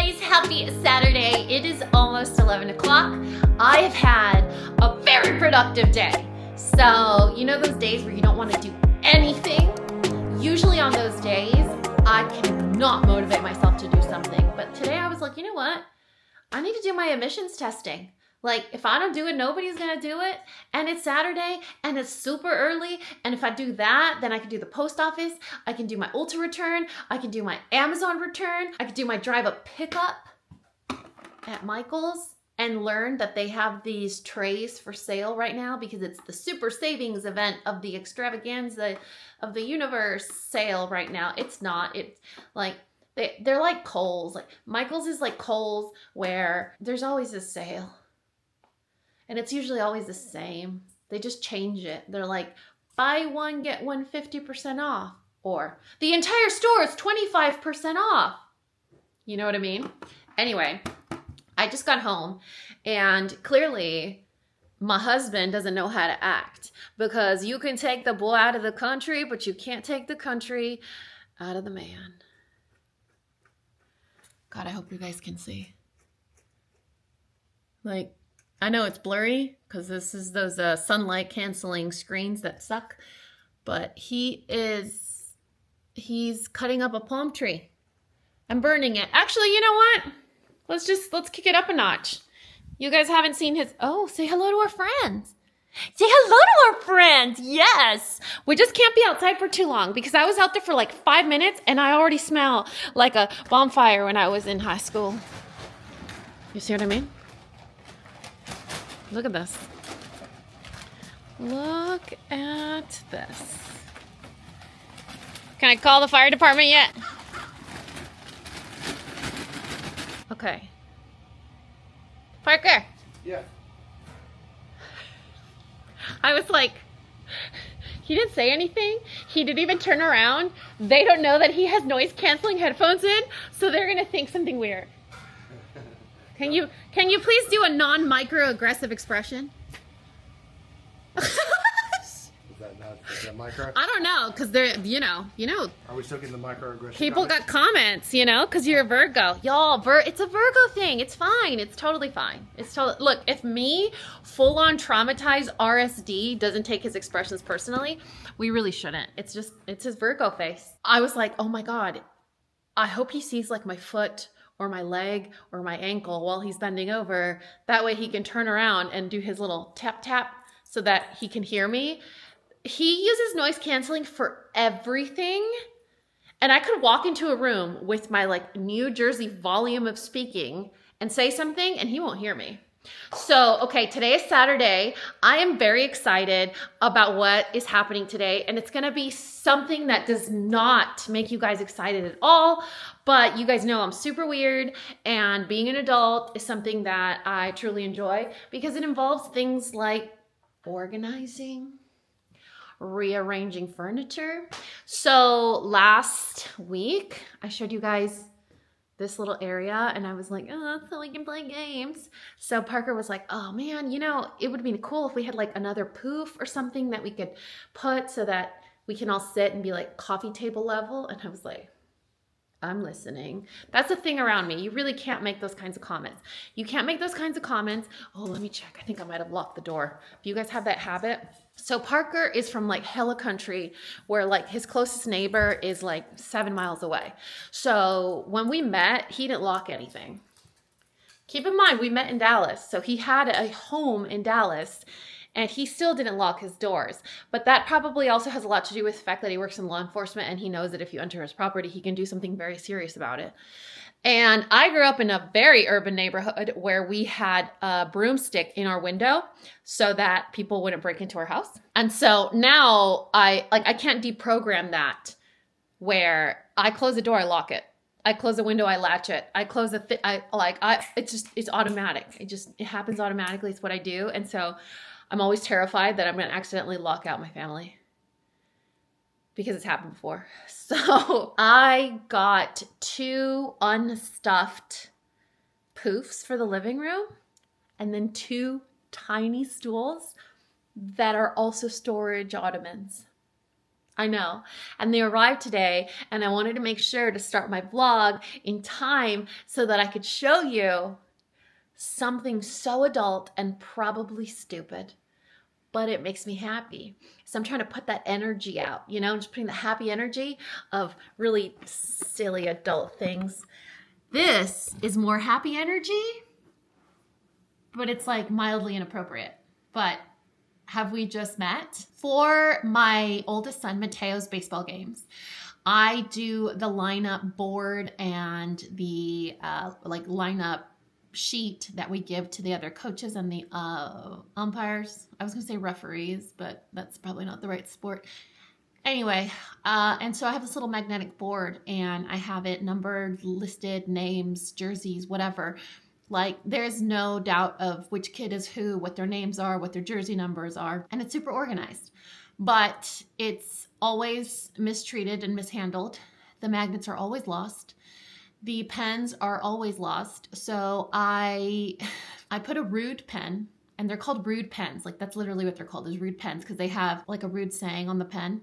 guys, happy Saturday. It is almost 11 o'clock. I have had a very productive day. So, you know those days where you don't want to do anything? Usually on those days, I cannot motivate myself to do something. But today I was like, you know what? I need to do my emissions testing. Like, if I don't do it, nobody's gonna do it. And it's Saturday, and it's super early. And if I do that, then I can do the post office. I can do my Ulta return. I can do my Amazon return. I can do my drive-up pickup at Michael's and learn that they have these trays for sale right now because it's the super savings event of the extravaganza of the universe sale right now. It's not. It's like, they're like Kohl's. Like, Michael's is like Kohl's where there's always a sale. And it's usually always the same. They just change it. They're like, buy one, get one 50% off. Or the entire store is 25% off. You know what I mean? Anyway, I just got home and clearly my husband doesn't know how to act because you can take the boy out of the country, but you can't take the country out of the man. God, I hope you guys can see. Like, I know it's blurry because this is those sunlight canceling screens that suck, but he's cutting up a palm tree and burning it. Actually, you know what? Let's kick it up a notch. You guys haven't seen his, oh, say hello to our friends. Say hello to our friends. Yes. We just can't be outside for too long because I was out there for like 5 minutes and I already smell like a bonfire when I was in high school. You see what I mean? Look at this. Look at this. Can I call the fire department yet? Okay. Parker. Yeah. I was like, he didn't say anything. He didn't even turn around. They don't know that he has noise canceling headphones in, so they're gonna think something weird. Can you please do a non-microaggressive expression? Is that micro? I don't know, because they're, you know. Are we still getting the microaggression? People got comments, you know, because you're a Virgo. Y'all, it's a Virgo thing. It's fine. It's totally fine. Look, if me, full-on traumatized RSD, doesn't take his expressions personally, we really shouldn't. It's his Virgo face. I was like, oh my God, I hope he sees like my foot or my leg or my ankle while he's bending over. That way he can turn around and do his little tap tap so that he can hear me. He uses noise canceling for everything. And I could walk into a room with my like New Jersey volume of speaking and say something and he won't hear me. So, okay, today is Saturday. I am very excited about what is happening today. And it's going to be something that does not make you guys excited at all. But you guys know I'm super weird. And being an adult is something that I truly enjoy because it involves things like organizing, rearranging furniture. So last week, I showed you guys this little area and I was like, oh, so we can play games. So Parker was like, oh man, you know, it would be cool if we had like another poof or something that we could put so that we can all sit and be like coffee table level. And I was like, I'm listening. That's the thing around me. You really can't make those kinds of comments. You can't make those kinds of comments. Oh, let me check. I think I might have locked the door. Do you guys have that habit? So Parker is from like hella country where like his closest neighbor is like 7 miles away. So when we met, he didn't lock anything. Keep in mind, we met in Dallas. So he had a home in Dallas and he still didn't lock his doors. But that probably also has a lot to do with the fact that he works in law enforcement and he knows that if you enter his property, he can do something very serious about it. And I grew up in a very urban neighborhood where we had a broomstick in our window so that people wouldn't break into our house. And so now I can't deprogram that where I close the door, I lock it. I close the window, I latch it. I close the it's automatic. It happens automatically. It's what I do. And so I'm always terrified that I'm going to accidentally lock out my family because it's happened before. So I got 2 unstuffed poofs for the living room and then 2 tiny stools that are also storage ottomans. I know. And they arrived today, and I wanted to make sure to start my vlog in time so that I could show you something so adult and probably stupid, but it makes me happy. So I'm trying to put that energy out, you know, just putting the happy energy of really silly adult things. This is more happy energy, but it's like mildly inappropriate. But have we just met? For my oldest son, Mateo's baseball games, I do the lineup board and the like lineup sheet that we give to the other coaches and the umpires. I was gonna say referees, but that's probably not the right sport. Anyway, and so I have this little magnetic board and I have it numbered, listed, names, jerseys, whatever. Like there's no doubt of which kid is who, what their names are, what their jersey numbers are, and it's super organized. But it's always mistreated and mishandled. The magnets are always lost. The pens are always lost. So I put a rude pen, and they're called rude pens. Like that's literally what they're called, is rude pens, because they have like a rude saying on the pen.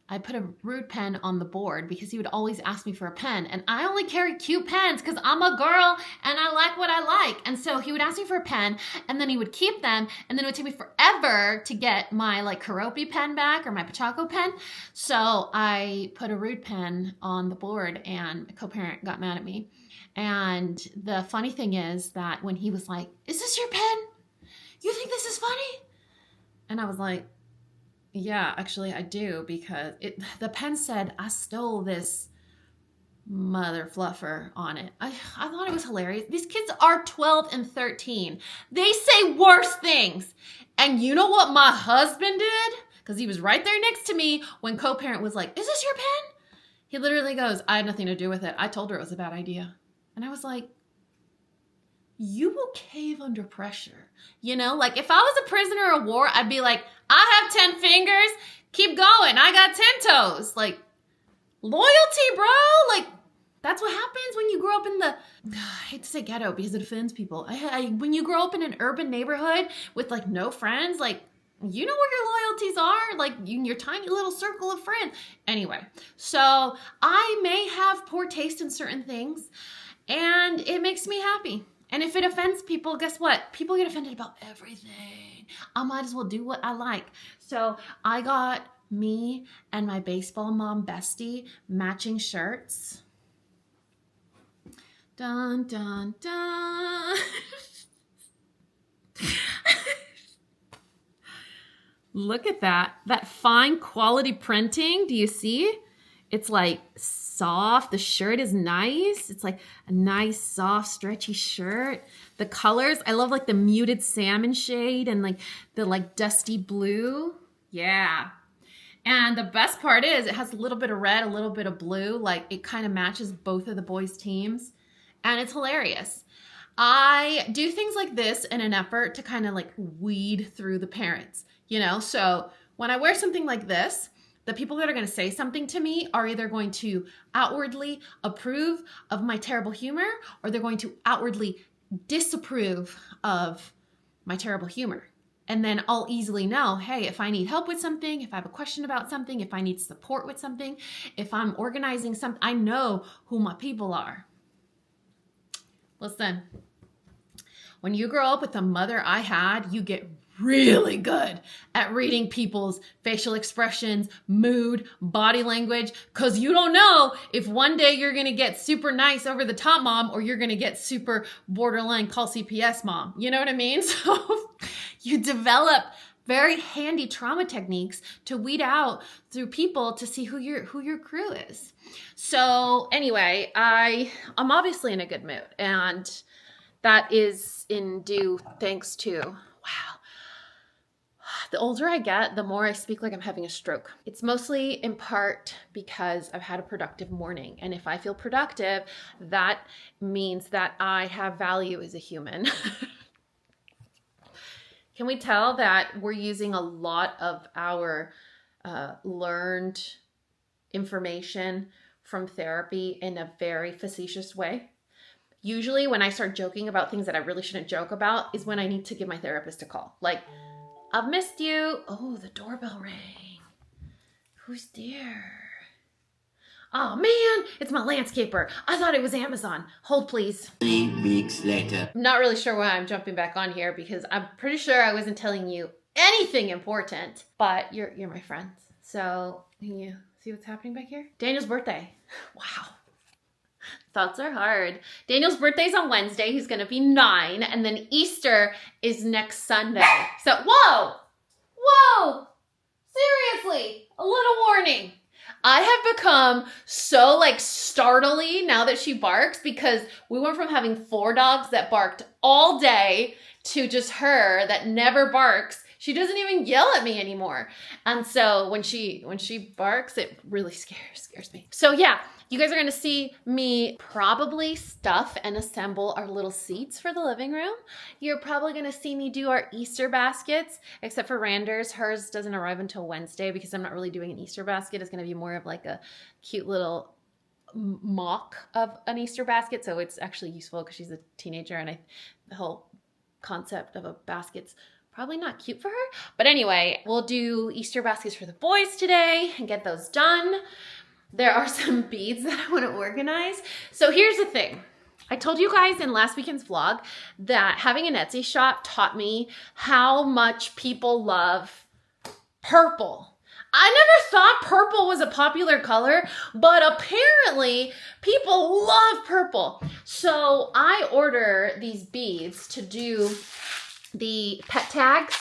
I put a rude pen on the board because he would always ask me for a pen. And I only carry cute pens because I'm a girl and I like what I like. And so he would ask me for a pen and then he would keep them. And then it would take me forever to get my like Karopi pen back or my Pachaco pen. So I put a rude pen on the board and a co-parent got mad at me. And the funny thing is that when he was like, "Is this your pen? You think this is funny?" And I was like, "Yeah, actually I do, because the pen said I stole this mother fluffer on it." I thought it was hilarious. These kids are 12 and 13. They say worse things. And you know what my husband did? Because he was right there next to me when co-parent was like, "Is this your pen?" He literally goes, "I had nothing to do with it. I told her it was a bad idea." And I was like, you will cave under pressure. You know, like if I was a prisoner of war, I'd be like, "I have 10 fingers, keep going, I got 10 toes." Like, loyalty, bro. Like, that's what happens when you grow up in the, I hate to say ghetto because it offends people. When you grow up in an urban neighborhood with like no friends, like, you know where your loyalties are, like your tiny little circle of friends. Anyway, so I may have poor taste in certain things and it makes me happy. And if it offends people, guess what? People get offended about everything. I might as well do what I like. So I got me and my baseball mom bestie matching shirts. Dun, dun, dun. Look at that. That fine quality printing. Do you see? It's like soft. The shirt is nice. It's like a nice, soft, stretchy shirt. The colors, I love like the muted salmon shade and like the like dusty blue. Yeah. And the best part is it has a little bit of red, a little bit of blue. Like it kind of matches both of the boys' teams. And it's hilarious. I do things like this in an effort to kind of like weed through the parents, you know? So when I wear something like this, the people that are going to say something to me are either going to outwardly approve of my terrible humor or they're going to outwardly disapprove of my terrible humor. And then I'll easily know, hey, if I need help with something, if I have a question about something, if I need support with something, if I'm organizing something, I know who my people are. Listen, when you grow up with the mother I had, you get really good at reading people's facial expressions, mood, body language, because you don't know if one day you're going to get super nice over the top mom or you're going to get super borderline call CPS mom. You know what I mean? So you develop very handy trauma techniques to weed out through people to see who your crew is. So anyway, I'm obviously in a good mood, and that is in due thanks to, wow, the older I get, the more I speak like I'm having a stroke. It's mostly in part because I've had a productive morning. And if I feel productive, that means that I have value as a human. Can we tell that we're using a lot of our learned information from therapy in a very facetious way? Usually when I start joking about things that I really shouldn't joke about is when I need to give my therapist a call. Like, "I've missed you." Oh, the doorbell rang. Who's there? Oh man, it's my landscaper. I thought it was Amazon. Hold please. 3 weeks later. I'm not really sure why I'm jumping back on here because I'm pretty sure I wasn't telling you anything important, but you're my friends. So can you see what's happening back here? Daniel's birthday. Wow. Thoughts are hard. Daniel's birthday's on Wednesday. He's gonna be 9, and then Easter is next Sunday. So, whoa, seriously, a little warning. I have become so like startly now that she barks because we went from having 4 dogs that barked all day to just her that never barks. She doesn't even yell at me anymore. And so when she barks, it really scares me. So yeah, you guys are gonna see me probably stuff and assemble our little seats for the living room. You're probably gonna see me do our Easter baskets, except for Rander's. Hers doesn't arrive until Wednesday because I'm not really doing an Easter basket. It's gonna be more of like a cute little mock of an Easter basket. So it's actually useful because she's a teenager and the whole concept of a basket's probably not cute for her. But anyway, we'll do Easter baskets for the boys today and get those done. There are some beads that I want to organize. So here's the thing. I told you guys in last weekend's vlog that having an Etsy shop taught me how much people love purple. I never thought purple was a popular color, but apparently people love purple. So I order these beads to do the pet tags,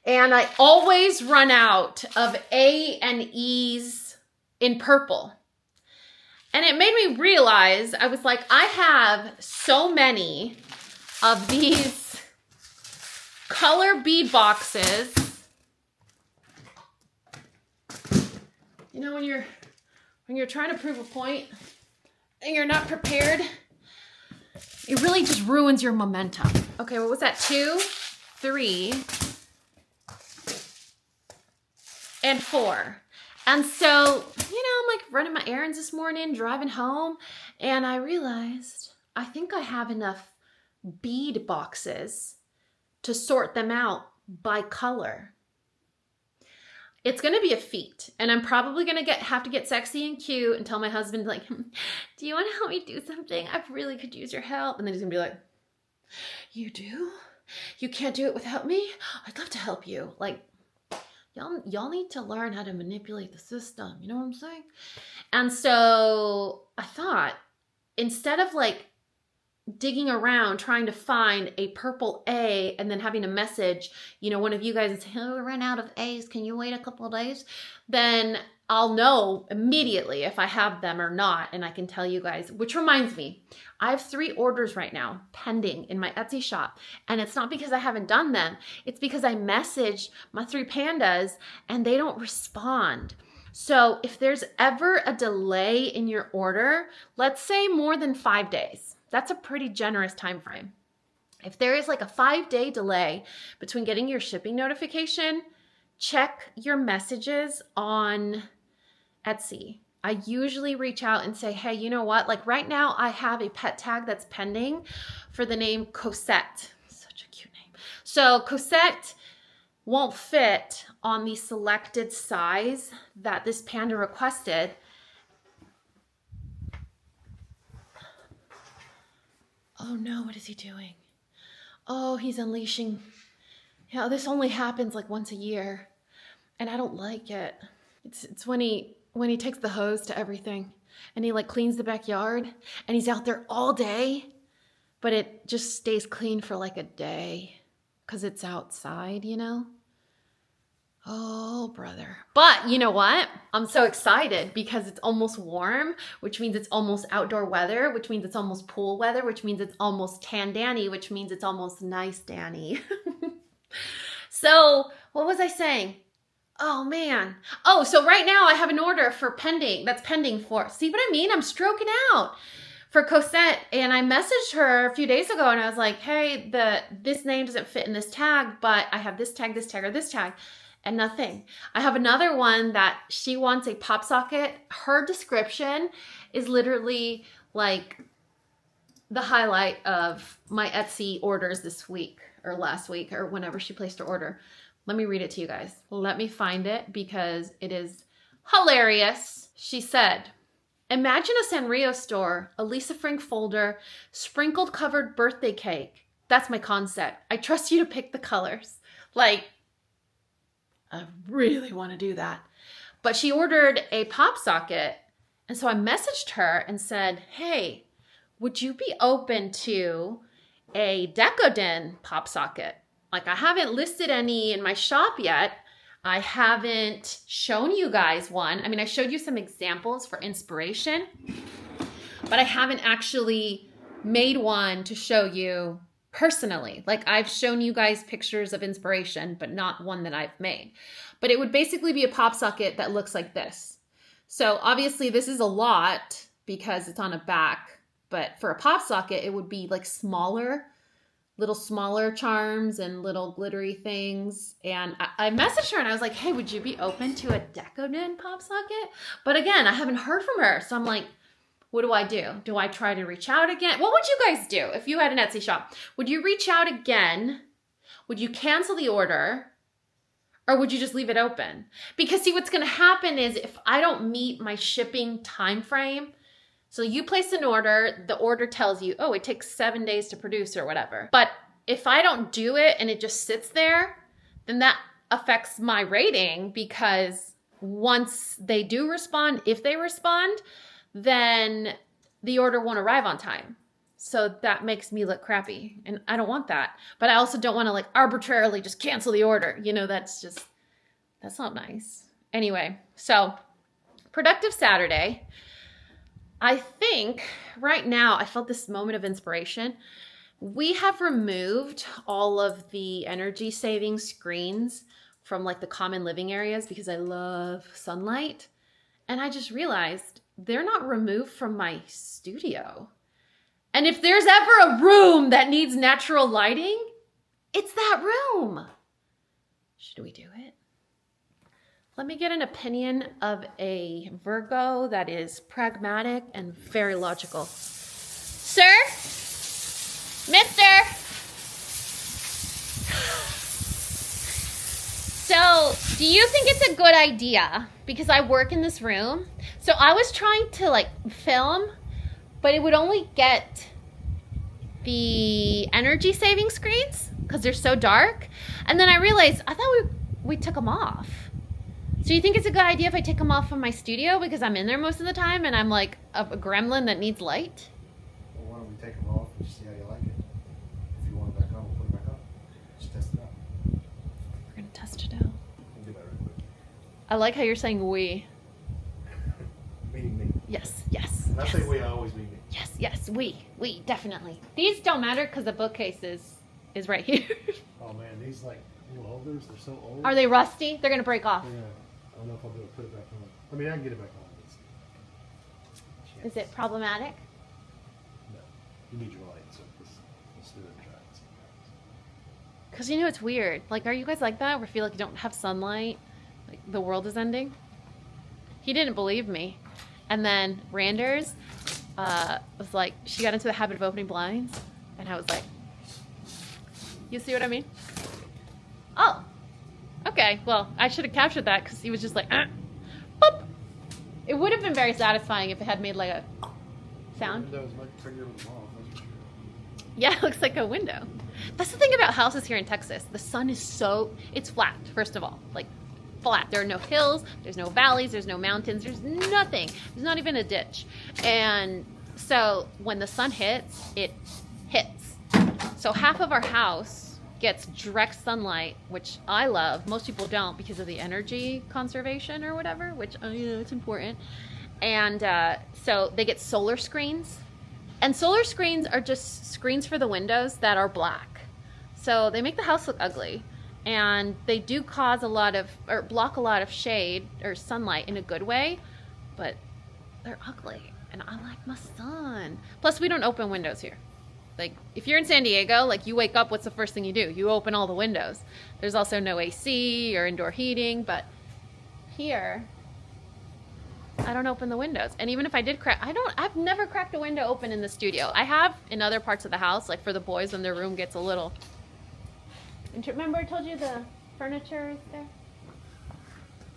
and I always run out of A and E's in purple. And it made me realize, I was like, I have so many of these color bead boxes. You know, when you're trying to prove a point and you're not prepared, it really just ruins your momentum. Okay, what was that? 2, 3, and 4. And so, I'm like running my errands this morning, driving home, and I realized I think I have enough bead boxes to sort them out by color. It's going to be a feat, and I'm probably going to have to get sexy and cute and tell my husband, like, do you want to help me do something? I really could use your help. And then he's going to be like, you do? You can't do it without me? I'd love to help you. Like, y'all need to learn how to manipulate the system. You know what I'm saying? And so I thought, instead of like digging around trying to find a purple A and then having a message, one of you guys and say, oh, we ran out of A's, can you wait a couple of days? Then I'll know immediately if I have them or not, and I can tell you guys. Which reminds me, I have 3 orders right now pending in my Etsy shop, and it's not because I haven't done them. It's because I messaged my 3 pandas and they don't respond. So if there's ever a delay in your order, let's say more than 5 days, that's a pretty generous time frame. If there is like a 5-day delay between getting your shipping notification, check your messages on Etsy. I usually reach out and say, hey, you know what? Like right now I have a pet tag that's pending for the name Cosette. Such a cute name. So Cosette won't fit on the selected size that this panda requested. Oh no, what is he doing? Oh, he's unleashing. This only happens like once a year, and I don't like it. It's when he takes the hose to everything and he like cleans the backyard and he's out there all day, but it just stays clean for like a day because it's outside, Oh, brother. But you know what? I'm so excited because it's almost warm, which means it's almost outdoor weather, which means it's almost pool weather, which means it's almost tan Dani, which means it's almost nice Dani. So what was I saying? Oh man. Oh, so right now I have an order that's pending for, see what I mean? I'm stroking out for Cosette, and I messaged her a few days ago and I was like, hey, this name doesn't fit in this tag, but I have this tag, or this tag. And nothing. I have another one that she wants a pop socket. Her description is literally like the highlight of my Etsy orders this week or last week or whenever she placed her order. Let me read it to you guys. Let me find it because it is Hilarious. She said, imagine a Sanrio store, a Lisa Frank folder, sprinkled covered birthday cake. That's my concept. I trust you to pick the colors. Like, I really want to do that. But she ordered a pop socket. And so I messaged her and said, hey, would you be open to a Decoden pop socket? Like, I haven't listed any in my shop yet. I haven't shown you guys one. I mean, I showed you some examples for inspiration, but I haven't actually made one to show you personally. Like, I've shown you guys pictures of inspiration, but not one that I've made. But it would basically be a pop socket that looks like this. So obviously this is a lot because it's on a back, but for a pop socket, it would be like little smaller charms and little glittery things. And I messaged her and I was like, hey, would you be open to a Decoden pop socket? But again, I haven't heard from her. So I'm like, what do I do? Do I try to reach out again? What would you guys do if you had an Etsy shop? Would you reach out again? Would you cancel the order? Or would you just leave it open? Because see, what's going to happen is if I don't meet my shipping time frame, so you place an order, the order tells you, oh, it takes 7 days to produce or whatever. But if I don't do it and it just sits there, then that affects my rating because once they do respond, if they respond, then the order won't arrive on time. So that makes me look crappy and I don't want that. But I also don't want to like arbitrarily just cancel the order. You know, that's not nice. Anyway, so productive Saturday. I think right now I felt this moment of inspiration. We have removed all of the energy saving screens from like the common living areas because I love sunlight. And I just realized they're not removed from my studio. And if there's ever a room that needs natural lighting, it's that room. Should we do it? Let me get an opinion of a Virgo that is pragmatic and very logical. Sir? Mister? So, do you think it's a good idea? Because I work in this room. So I was trying to like film, but it would only get the energy saving screens because they're so dark. And then I realized, I thought we took them off. So you think it's a good idea if I take them off from my studio because I'm in there most of the time and I'm like a gremlin that needs light? Well, why don't we take them off and just see how you like it? If you want it back on, we'll put it back on. Just test it out. We're going to test it out. We'll do that real quick. I like how you're saying we. Meaning me. Yes, yes. When I say we, I always mean me. Yes, yes, we, definitely. These don't matter because the bookcase is right here. Oh man, these like little holders, they're so old. Are they rusty? They're going to break off. Yeah. I don't know if I'll be able to put it back on. I mean, I can get it back on. But Is it problematic? no. You need your light, so let's do it and try it. Because you know it's weird. Like, are you guys like that? Where you feel like you don't have sunlight? Like, the world is ending? He didn't believe me. And then Randers was like, she got into the habit of opening blinds. And I was like, you see what I mean? Oh. Okay, well, I should have captured that because he was just like, boop. It would have been very satisfying if it had made like a sound. Windows might trigger them off, that's for sure. Yeah, it looks like a window. That's the thing about houses here in Texas. The sun is it's flat, first of all. Like, flat. There are no hills, there's no valleys, there's no mountains, there's nothing. There's not even a ditch. And so when the sun hits, it hits. So half of our house gets direct sunlight, which I love. Most people don't because of the energy conservation or whatever, which, you know, it's important. And so they get solar screens. And solar screens are just screens for the windows that are black. So they make the house look ugly. And they do cause block a lot of shade or sunlight in a good way, but they're ugly. And I like my sun. Plus, we don't open windows here. Like, if you're in San Diego, like, you wake up, what's the first thing you do? You open all the windows. There's also no AC or indoor heating, but here, I don't open the windows. And even if I did I've never cracked a window open in the studio. I have in other parts of the house, like for the boys when their room gets a little... Remember I told you the furniture is there?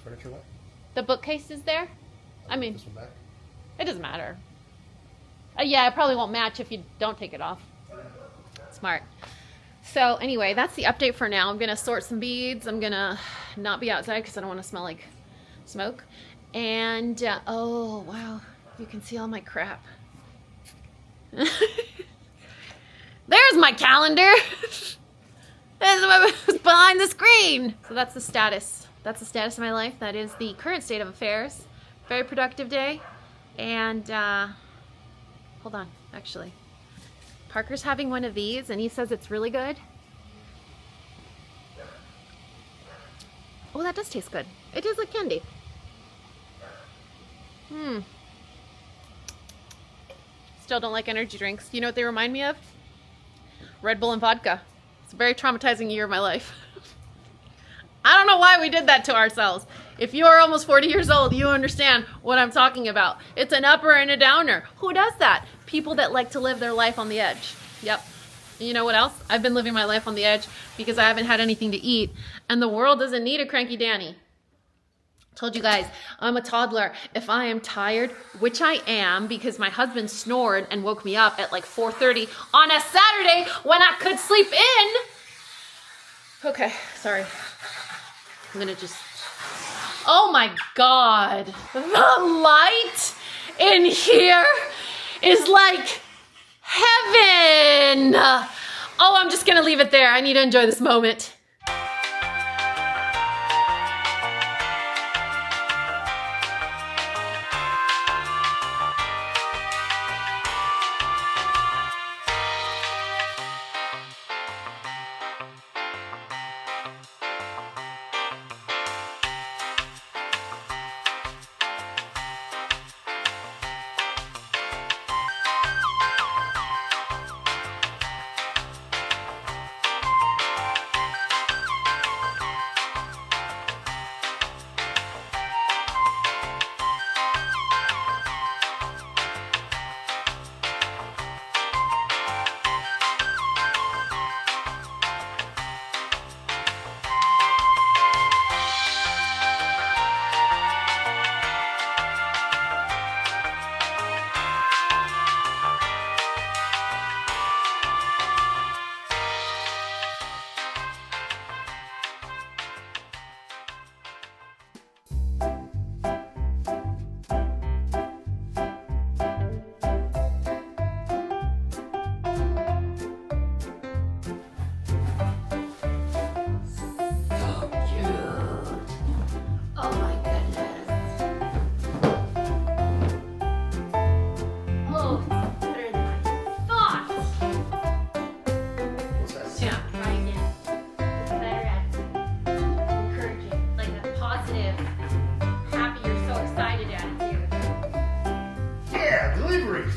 Furniture what? The bookcase is there. I mean, This one back? it doesn't matter. Yeah, it probably won't match if you don't take it off. Smart. So anyway, that's the update for now. I'm going to sort some beads. I'm going to not be outside because I don't want to smell like smoke. And, oh, wow. You can see all my crap. There's my calendar. That's what was behind the screen. So that's the status. That's the status of my life. That is the current state of affairs. Very productive day. And, hold on, actually. Parker's having one of these, and he says it's really good. Oh, that does taste good. It tastes like candy. Still don't like energy drinks. You know what they remind me of? Red Bull and vodka. It's a very traumatizing year of my life. I don't know why we did that to ourselves. If you are almost 40 years old, you understand what I'm talking about. It's an upper and a downer. Who does that? People that like to live their life on the edge. Yep. And you know what else? I've been living my life on the edge because I haven't had anything to eat. And the world doesn't need a cranky Dani. Told you guys, I'm a toddler. If I am tired, which I am because my husband snored and woke me up at like 4:30 on a Saturday when I could sleep in. Okay, sorry. I'm gonna just, oh my God. The light in here is like heaven. Oh, I'm just gonna leave it there. I need to enjoy this moment.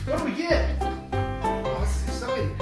What do we get? Oh, this is exciting.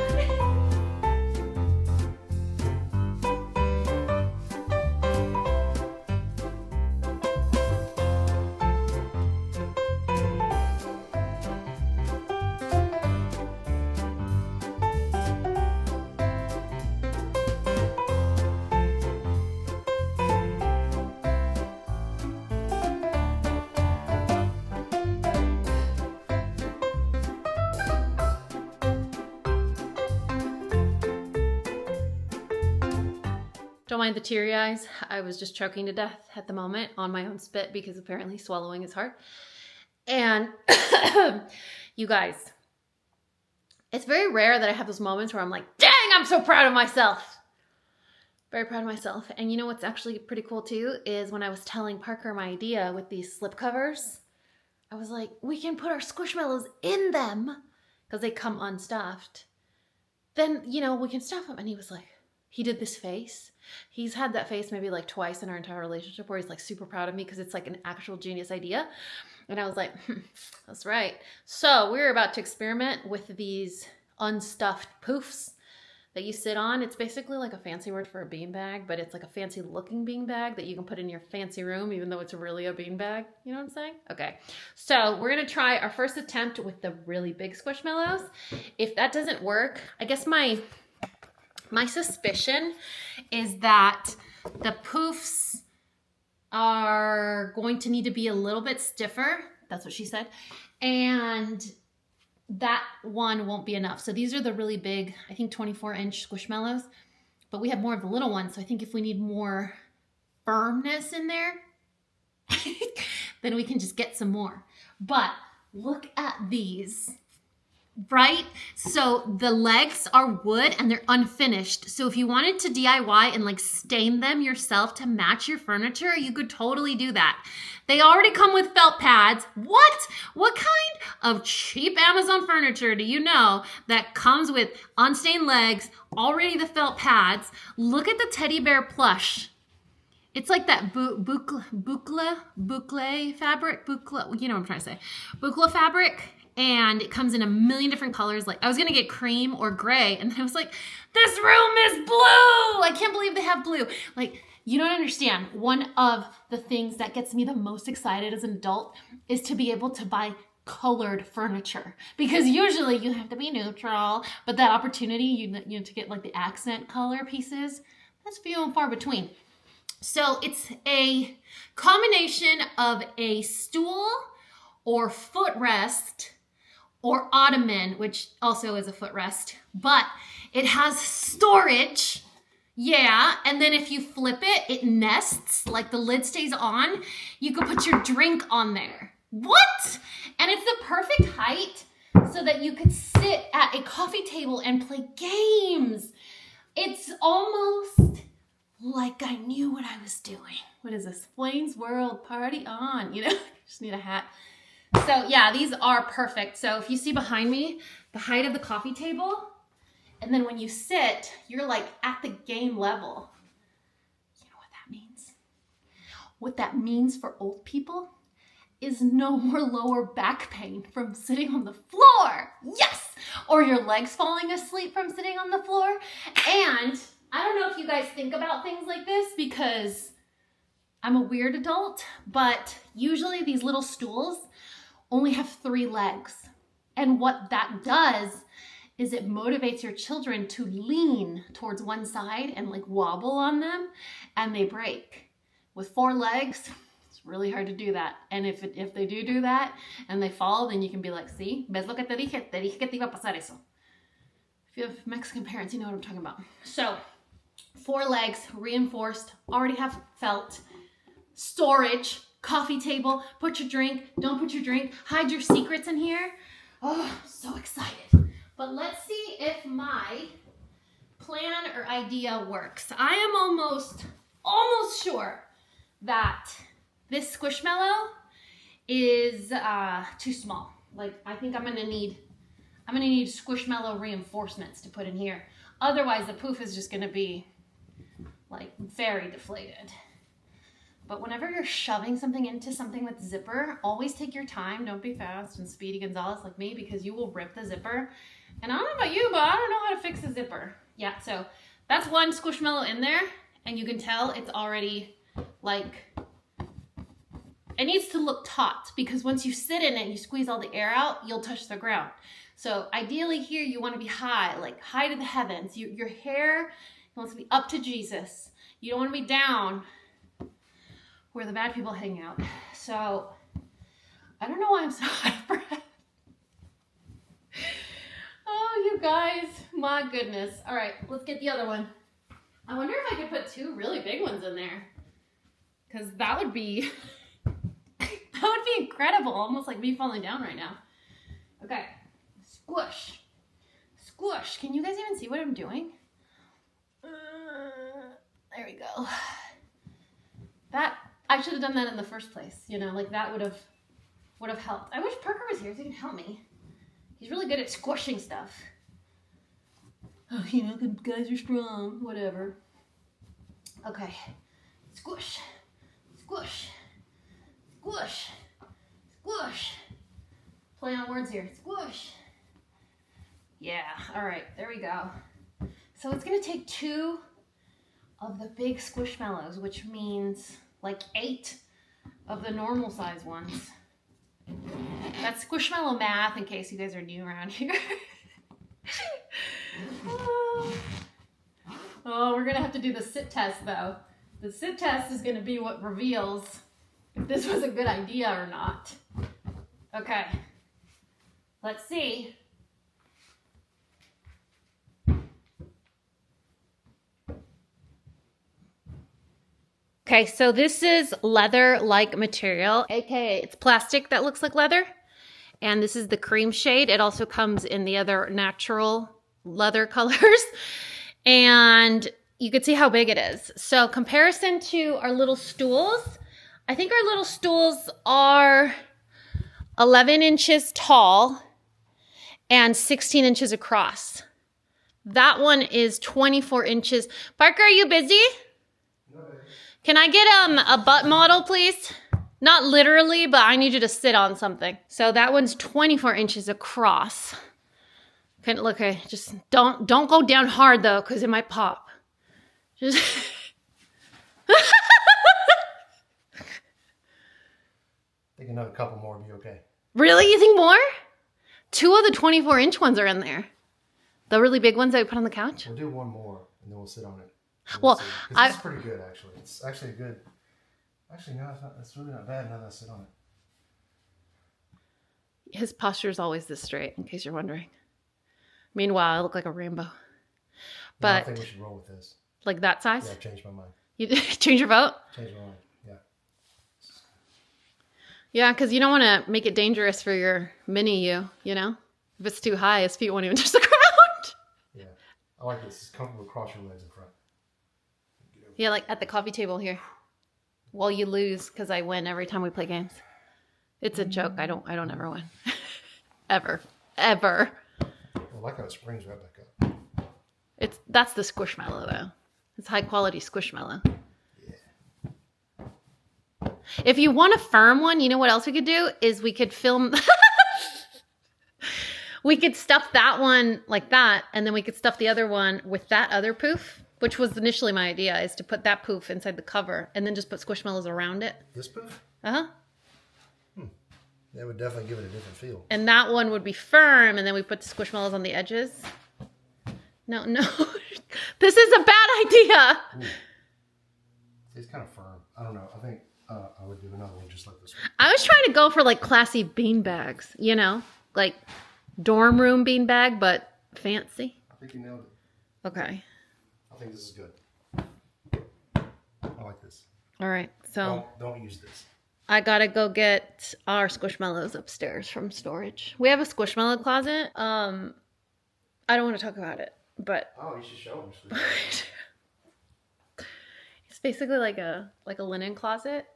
Don't mind the teary eyes. I was just choking to death at the moment on my own spit because apparently swallowing is hard. And you guys, it's very rare that I have those moments where I'm like, dang, I'm so proud of myself. Very proud of myself. And you know what's actually pretty cool too is when I was telling Parker my idea with these slip covers, I was like, we can put our Squishmallows in them because they come unstuffed. Then, you know, we can stuff them. And he was like, he did this face. He's had that face maybe like twice in our entire relationship where he's like super proud of me because it's like an actual genius idea. And I was like, that's right. So we're about to experiment with these unstuffed poofs that you sit on. It's basically like a fancy word for a beanbag, but it's like a fancy looking beanbag that you can put in your fancy room, even though it's really a beanbag. You know what I'm saying? Okay. So we're going to try our first attempt with the really big Squishmallows. If that doesn't work, I guess my suspicion is that the poofs are going to need to be a little bit stiffer. That's what she said. And that one won't be enough. So these are the really big, I think 24-inch Squishmallows, but we have more of the little ones. So I think if we need more firmness in there, then we can just get some more. But look at these, right? So the legs are wood and they're unfinished. So if you wanted to DIY and like stain them yourself to match your furniture, you could totally do that. They already come with felt pads. What? What kind of cheap Amazon furniture do you know that comes with unstained legs, already the felt pads? Look at the teddy bear plush. It's like that boucle fabric, you know what I'm trying to say. Boucle fabric, and it comes in a million different colors. Like I was gonna get cream or gray, and I was like, this room is blue! I can't believe they have blue. Like, you don't understand. One of the things that gets me the most excited as an adult is to be able to buy colored furniture, because usually you have to be neutral, but that opportunity, you know, to get like the accent color pieces, that's few and far between. So it's a combination of a stool or footrest or ottoman, which also is a footrest, but it has storage. Yeah, and then if you flip it, it nests, like the lid stays on. You could put your drink on there. What? And it's the perfect height so that you could sit at a coffee table and play games. It's almost like I knew what I was doing. What is this? Flames World, party on, you know? Just need a hat. So yeah, these are perfect. So if you see behind me, the height of the coffee table, and then when you sit, you're like at the game level. You know what that means? What that means for old people is no more lower back pain from sitting on the floor. Yes! Or your legs falling asleep from sitting on the floor. And I don't know if you guys think about things like this because I'm a weird adult, but usually these little stools only have 3 legs. And what that does is it motivates your children to lean towards one side and like wobble on them, and they break. With 4 legs, it's really hard to do that. And if they do that and they fall, then you can be like, see, ves lo que te dije que te iba a pasar eso. If you have Mexican parents, you know what I'm talking about. So 4 legs, reinforced, already have felt, storage, coffee table, put your drink, don't put your drink, hide your secrets in here. Oh, so excited. But let's see if my plan or idea works. I am almost sure that this Squishmallow is too small. Like, I think I'm gonna need Squishmallow reinforcements to put in here. Otherwise, the poof is just gonna be like very deflated. But whenever you're shoving something into something with zipper, always take your time. Don't be fast and Speedy Gonzalez like me, because you will rip the zipper. And I don't know about you, but I don't know how to fix a zipper. Yeah, so that's one Squishmallow in there, and you can tell it's already like, it needs to look taut, because once you sit in it and you squeeze all the air out, you'll touch the ground. So ideally here you want to be high, like high to the heavens. Your hair wants to be up to Jesus. You don't want to be down where the bad people hang out. So I don't know why I'm so out of breath. Oh, you guys, my goodness. All right, let's get the other one. I wonder if I could put 2 really big ones in there, because that would be incredible. Almost like me falling down right now. Okay, squish, squish. Can you guys even see what I'm doing? There we go. That, I should have done that in the first place. You know, like that would have helped. I wish Parker was here so he can help me. He's really good at squishing stuff. Oh, you know, guys are strong. Whatever. Okay. Squish. Squish. Squish. Squish. Play on words here. Squish. Yeah. All right. There we go. So it's going to take 2 of the big Squishmallows, which means like 8 of the normal size ones. That's Squishmallow math, in case you guys are new around here. Oh, we're gonna have to do the sit test though. The sit test is going to be what reveals if this was a good idea or not. Okay. Let's see. Okay, so this is leather-like material, aka it's plastic that looks like leather. And this is the cream shade. It also comes in the other natural leather colors. And you can see how big it is. So comparison to our little stools, I think our little stools are 11 inches tall and 16 inches across. That one is 24 inches. Parker, are you busy? Can I get a butt model, please? Not literally, but I need you to sit on something. So that one's 24 inches across. Can look, okay, just don't go down hard though, because it might pop. Just I think another couple more would be okay. Really? You think more? 2 of the 24-inch ones are in there. The really big ones that we put on the couch? We'll do one more and then we'll sit on it. Well, this is pretty good actually. It's actually a good. Actually, no, it's really not bad now that I sit on it. His posture is always this straight, in case you're wondering. Meanwhile, I look like a rainbow. But I think we should roll with this. Like that size? Yeah, I've changed my mind. You change your vote? Change my mind. Yeah. Yeah, because you don't want to make it dangerous for your mini you know? If it's too high, his feet won't even touch the ground. Yeah. I like this. It's comfortable. Cross your legs in front. Yeah, like at the coffee table here. Well, you lose because I win every time we play games. It's a joke. I don't ever win. Ever. I like how it springs right back up. That's the Squishmallow though. It's high quality Squishmallow. Yeah. If you want a firm one, you know what else we could do? Is we could film we could stuff that one like that, and then we could stuff the other one with that other poof, which was initially my idea, is to put that poof inside the cover and then just put Squishmallows around it. This poof? Uh-huh. That would definitely give it a different feel. And that one would be firm, and then we put the Squishmallows on the edges. No. This is a bad idea. Ooh. It's kind of firm. I don't know. I think I would do another one just like this one. I was trying to go for like classy bean bags, you know? Like dorm room bean bag, but fancy. I think you nailed it. Okay. I think this is good. I like this. All right. So don't use this. I gotta go get our Squishmallows upstairs from storage. We have a Squishmallow closet. I don't want to talk about it, but oh, you should show them. it's basically like a linen closet,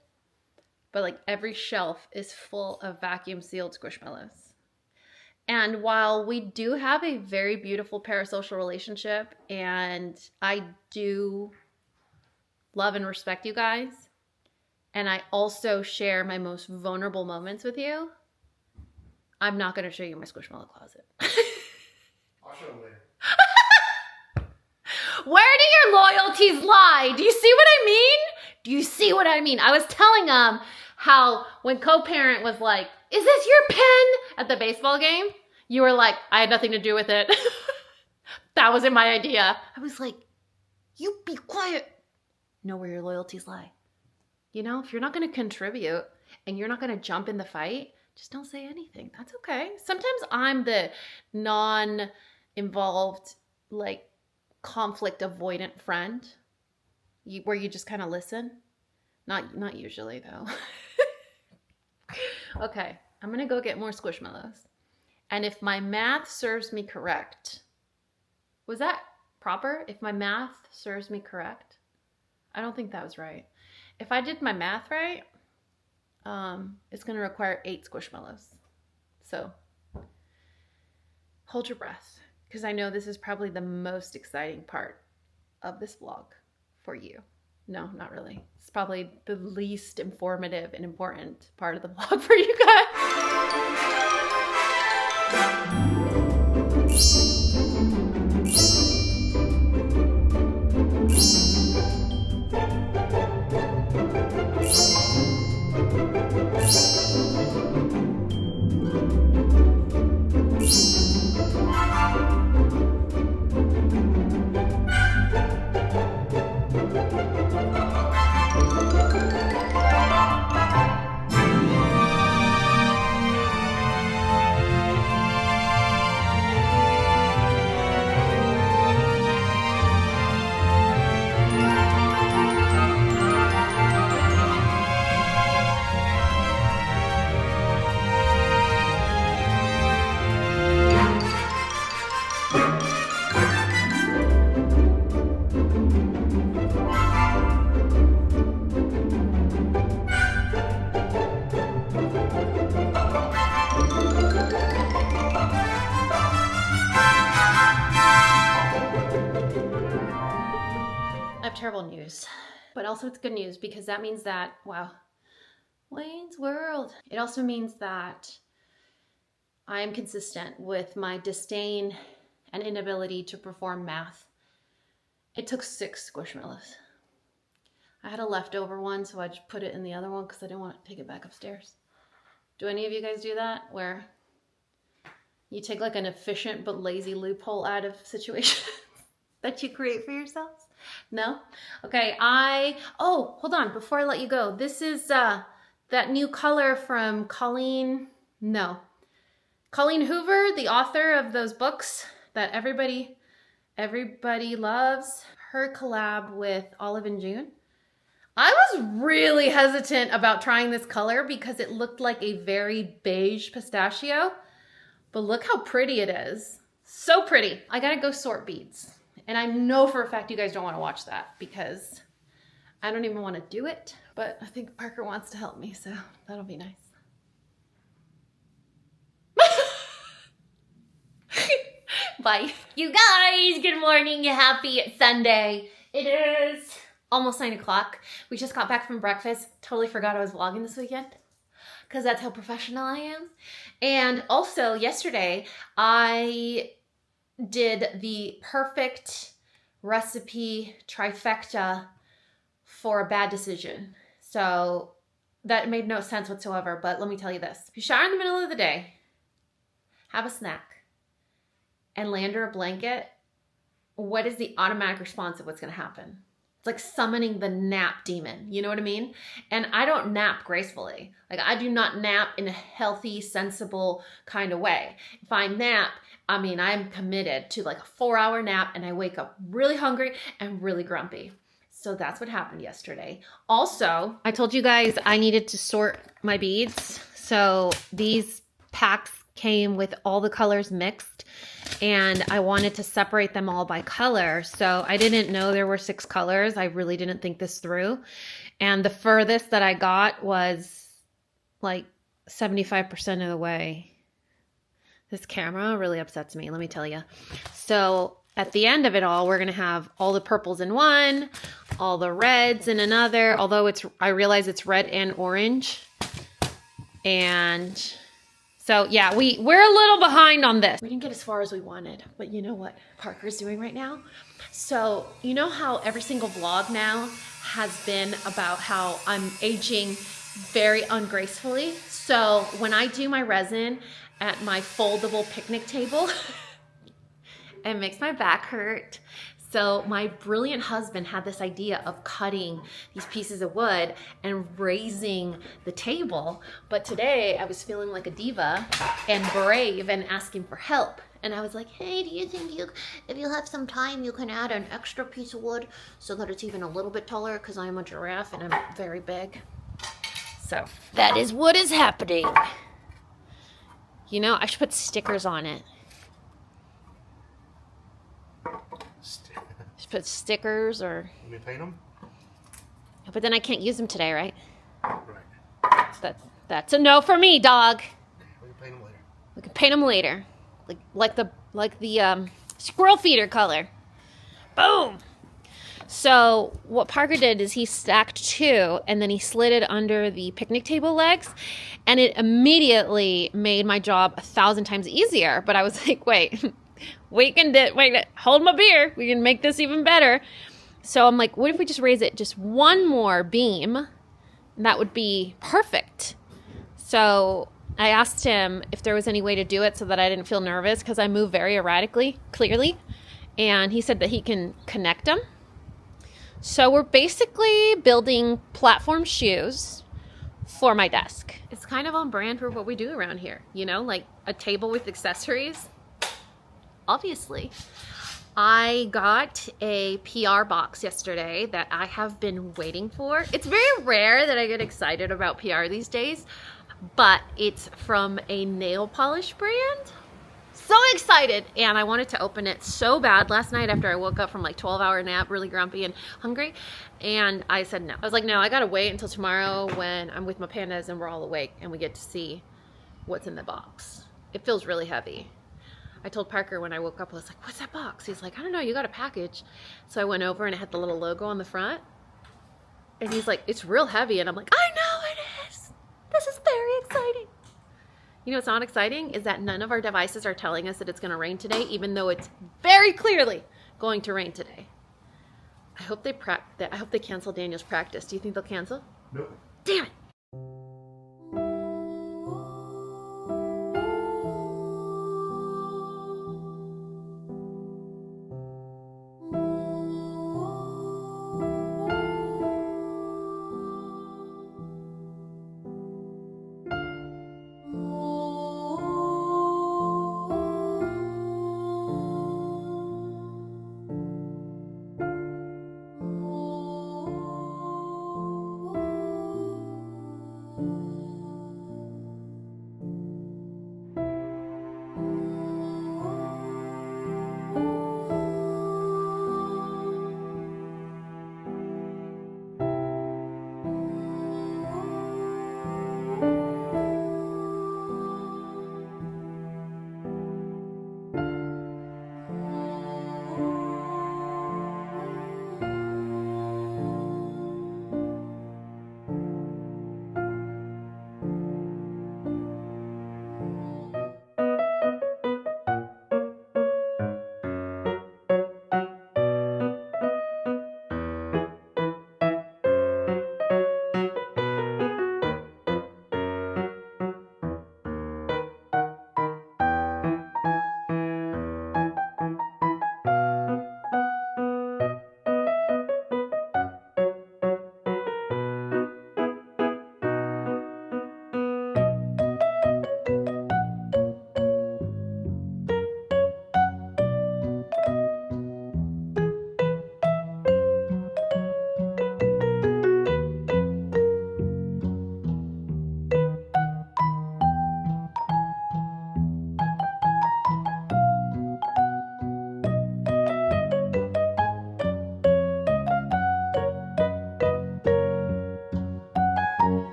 but like every shelf is full of vacuum sealed Squishmallows. And while we do have a very beautiful parasocial relationship, and I do love and respect you guys, and I also share my most vulnerable moments with you, I'm not going to show you my Squishmallow closet. I'll show them later. Where do your loyalties lie? Do you see what I mean? I was telling them how when co-parent was like, is this your pen at the baseball game? You were like, I had nothing to do with it. That wasn't my idea. I was like, you be quiet. Know where your loyalties lie. You know, if you're not going to contribute and you're not going to jump in the fight, just don't say anything. That's okay. Sometimes I'm the non-involved, like, conflict avoidant friend where you just kind of listen. Not usually, though. Okay, I'm going to go get more Squishmallows. And if my math serves me correct, was that proper? If my math serves me correct? I don't think that was right. If I did my math right, it's going to require 8 Squishmallows. So hold your breath, because I know this is probably the most exciting part of this vlog for you. No, not really. It's probably the least informative and important part of the vlog for you guys. terrible news, but also it's good news because that means that, wow, Wayne's World. It also means that I am consistent with my disdain and inability to perform math. It took 6 squishmallows. I had a leftover one, so I just put it in the other one because I didn't want to take it back upstairs. Do any of you guys do that? Where you take like an efficient but lazy loophole out of situations that you create for yourselves? No? Okay, oh, hold on, before I let you go. This is that new color from Colleen Hoover, the author of those books that everybody loves. Her collab with Olive and June. I was really hesitant about trying this color because it looked like a very beige pistachio, but look how pretty it is. So pretty. I gotta go sort beads. And I know for a fact you guys don't want to watch that because I don't even want to do it, but I think Parker wants to help me, so that'll be nice. Bye. You guys, good morning. Happy Sunday. It is almost 9 o'clock. We just got back from breakfast. Totally forgot I was vlogging this weekend because that's how professional I am. And also yesterday, I did the perfect recipe trifecta for a bad decision. So that made no sense whatsoever, but let me tell you this. If you shower in the middle of the day, have a snack, and lay under a blanket, what is the automatic response of what's gonna happen? It's like summoning the nap demon, you know what I mean? And I don't nap gracefully. Like I do not nap in a healthy, sensible kind of way. If I nap, I mean, I'm committed to like a 4-hour nap and I wake up really hungry and really grumpy. So that's what happened yesterday. Also, I told you guys I needed to sort my beads. So these packs came with all the colors mixed and I wanted to separate them all by color. So I didn't know there were 6 colors. I really didn't think this through. And the furthest that I got was like 75% of the way. This camera really upsets me, let me tell you. So at the end of it all, we're gonna have all the purples in one, all the reds in another, although I realize it's red and orange. And so yeah, we're a little behind on this. We didn't get as far as we wanted, but you know what Parker's doing right now? So you know how every single vlog now has been about how I'm aging very ungracefully? So when I do my resin at my foldable picnic table, it makes my back hurt. So my brilliant husband had this idea of cutting these pieces of wood and raising the table. But today I was feeling like a diva and brave and asking for help. And I was like, hey, do you think if you have some time, you can add an extra piece of wood so that it's even a little bit taller because I'm a giraffe and I'm very big. So that is what is happening. You know, I should put stickers on it. Just put stickers or... Let me paint them? But then I can't use them today, right? Right. That's a no for me, dog. We can paint them later. We can paint them later. Like the squirrel feeder color. Boom! So what Parker did is he stacked 2 and then he slid it under the picnic table legs and it immediately made my job 1,000 times easier. But I was like, wait, hold my beer. We can make this even better. So I'm like, what if we just raise it just 1 more beam? That would be perfect. So I asked him if there was any way to do it so that I didn't feel nervous because I move very erratically, clearly. And he said that he can connect them. So we're basically building platform shoes for my desk. It's kind of on brand for what we do around here, you know, like a table with accessories. Obviously. I got a PR box yesterday that I have been waiting for. It's very rare that I get excited about PR these days, but it's from a nail polish brand. So excited, and I wanted to open it so bad last night after I woke up from like 12-hour nap, really grumpy and hungry, and I said no. I was like, no, I gotta wait until tomorrow when I'm with my pandas and we're all awake and we get to see what's in the box. It feels really heavy. I told Parker when I woke up, I was like, what's that box? He's like, I don't know, you got a package. So I went over and it had the little logo on the front. And he's like, it's real heavy. And I'm like, I know it is. This is very exciting. You know what's not exciting is that none of our devices are telling us that it's going to rain today, even though it's very clearly going to rain today. I hope they cancel Daniel's practice. Do you think they'll cancel? Nope. Damn it.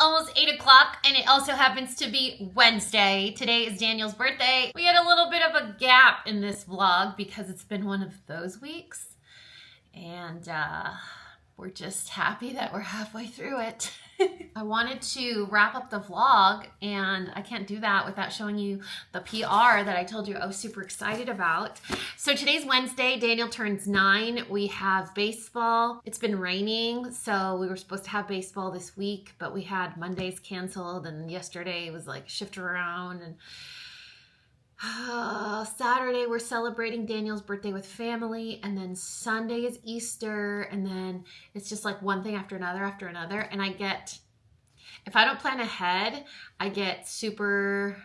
Almost 8 o'clock, and it also happens to be Wednesday. Today is Daniel's birthday. We had a little bit of a gap in this vlog because it's been one of those weeks, and we're just happy that we're halfway through it. I wanted to wrap up the vlog, and I can't do that without showing you the PR that I told you I was super excited about. So today's Wednesday, Daniel turns 9. We have baseball. It's been raining, so we were supposed to have baseball this week, but we had Mondays canceled, and yesterday was like shift around, and Saturday, we're celebrating Daniel's birthday with family, and then Sunday is Easter, and then it's just like one thing after another after another. And if I don't plan ahead, I get super,